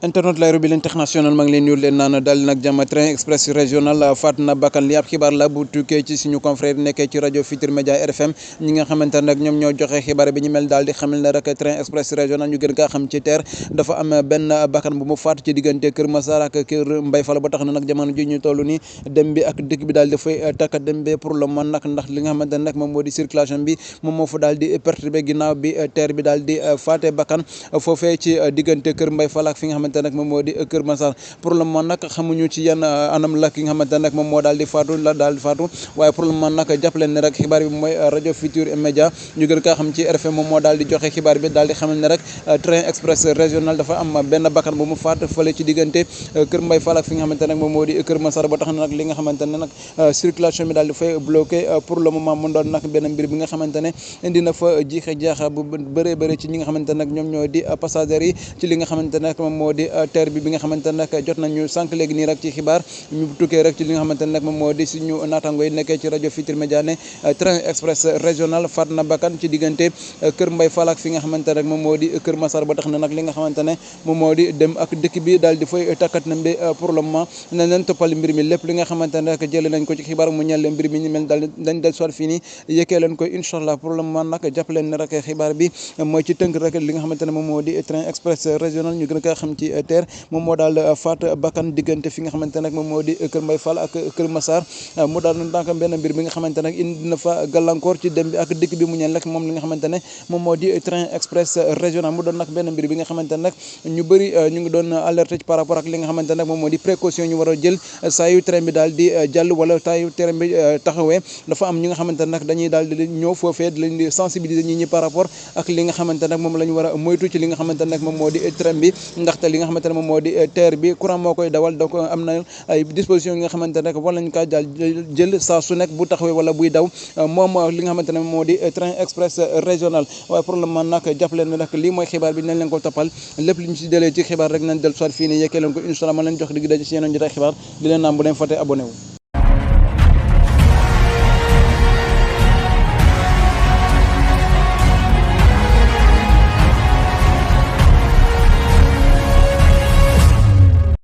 internet Lairou Bilane international maa ngi leen nuyu leen naan dal nag jàmm. train express régional faat na bakkan li ab xibaar la bu tukkee ci suñu confrère nekkee ci rajo Futurs Médias RFM ñi nga xamante ne nag ñoom ñoo joxe xibaar bi ñu mel daal di xamal ne rek train express régional ñu gën kaa xam ci TER dafa am benn bakkan bu mu faat ci diggante Kër Massar ak Kër Mbaye Fall ba tax na nag jamono ji ñu toll ni dem bi ak dëkk bi daal dafay takk dem bi pour le moment nag ndax li nga xamante ne nag moom moo di circulation bi moom moo fa daal di perturbé ginnaaw bi TER bi daal di faate bakkan foofee ci diggante Kër Mbaye Fall ak fi nga xamante ne nag moom moo di Kër Massar pour le moment nag xamuñu ci yan anam la ki nga xamante ne nag moom moo daal di faatu waaye pour le moment nag jàppaleen ne rek xibaar bi mooy rajo Futurs Médias ñu gën kaa xam ci RFM moom moo daal di joxe xibaar bi daal di xamal ne rek train express régional dafa am benn bakkan bu mu faat fële ci diggante Kër Mbaye Fall ak fi nga xamante ne nag moom moo di Kër Massar ba tax na nag li nga xamante ne nag circulation bi daal di fay bloqué pour le moment mu doon nag benn mbir bi nga xamante ne indi na fa jiixe jaaxa bu bëree bëri ci ñi nga xamante ne nag ñoom ñoo di passagers yi ci li nga xamante ne nag moom moo di TER bi nga xamante ne nag jot nañu sànq léegi nii rek ci xibaar ñu tukkee rek ci li nga xamante ne nag moom moo di suñu naataango yi nekkee ci rajo Futurs Médias ne train express régional faat na bakkan ci diggante Kër Mbaye Fall ak fi nga xamante ne rek moom moo di Kër Massar ba tax na nag li nga xamante ne moom moo di dem ak dëkk bi daal di fay takkat na mbi pour le moment nañ leen toppal mbir mi lépp li nga xamante ne rek jëlee nañ ko ci xibaar mu ñeel mbir mi ñu mel daal dañ del soit fii nii yëkkee leen ko incha allah pour le moment nag jàpp leen ne rek xibaar bi mooy ci tënk rek li nga xamante ne moom moo di train express régional ñu gën kaa xam ci TER moom moo daal faat bakkan diggante fi nga xamante ne nag moom moo di Kër Mbaye Fall ak Kër Massar mu daal na donc benn mbir bi nga xamante ne indi na fa gàllankoor ci dem bi ak dikk bi mu ñeel rek moom li nga xamante ne moom moo di train express régional mu doon nag benn mbir bi nga xamante ne nag ñu bëri ñu ngi doon alerté ci par rapport ak li nga xamante ne nag moom moo di précaution ñu war a jël saa yu train bi daal di jàll wala saa yu train bi taxawee dafa am ñi nga xamante ne nag dañuy daal di ñëw foofee di leen di sensibiliser ñi par rapport ak li nga xamante ne nag moom la ñu war a moytu ci li nga xamante ne nag moom moo di train bi ndaxte li nga xamante ne moom moo di TER bi courant moo koy dawal donc am na ay dispositions yi nga xamante ne nag war nañu kaa daal jël saa su nekk bu taxawee wala buy daw moom li nga xamante ne moo di train express régional waaye pour le moment nag jàppale ne nag lii mooy xibaar bi nañ leen ko toppal lépp li ñu si delee ci xibaar rek nañ del soit fii nii yekkee leen ko incha allah ma leen jox digg daje si yeneen jotaay xibaar di leen naam bu leen fàtte abonné wu